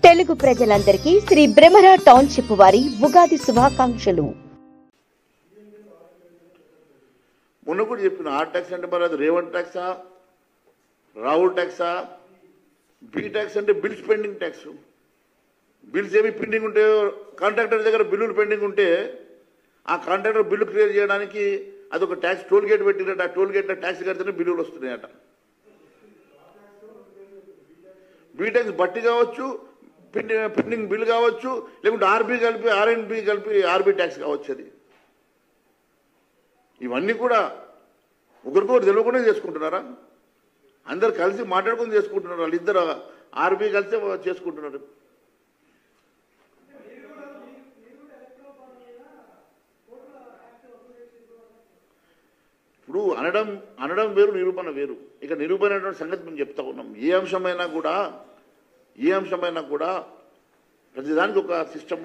తెలుగు ప్రజలందరికీ శ్రీ బ్రహ్మరా టౌన్షిప్ వారి ఉగాది శుభాకాంక్షలు. మొన్న కూడా చెప్పిన ఆర్ ట్యాక్స్ అంటే మరి అది రేవంత్ ట్యాక్సా, రాహుల్ ట్యాక్సా, బి ట్యాక్స్ అంటే బిల్స్ పెండింగ్ ట్యాక్స్. బిల్స్ ఏమి పెండింగ్ ఉంటే కాంట్రాక్టర్ దగ్గర బిల్లులు పెండింగ్ ఉంటే ఆ కాంట్రాక్టర్ బిల్లు క్లియర్ చేయడానికి అదొక ట్యాక్స్ టోల్ గేట్ పెట్టినట్టు ఆ టోల్ గేట్లో ట్యాక్స్ కడితేనే బిల్లులు వస్తున్నాయట. బి ట్యాక్స్ బట్టి కావచ్చు, పెండింగ్ బిల్ కావచ్చు, లేకుంటే ఆర్బీ కలిపి ఆర్ఎన్బి కలిపి ఆర్బీ ట్యాక్స్ కావచ్చు. అది ఇవన్నీ కూడా ఒకరికొకరు తెలియకుండా చేసుకుంటున్నారా? అందరు కలిసి మాట్లాడుకుని చేసుకుంటున్నారు. వాళ్ళిద్దరు ఆర్బీ కలిసి చేసుకుంటున్నారు. ఇప్పుడు అనడం వేరు, నిరూపణ వేరు. ఇక నిరూపణ అనేటువంటి సంగతి మేము చెప్తా ఉన్నాం. ఏ అంశమైనా కూడా ప్రతిదానికి ఒక సిస్టమ్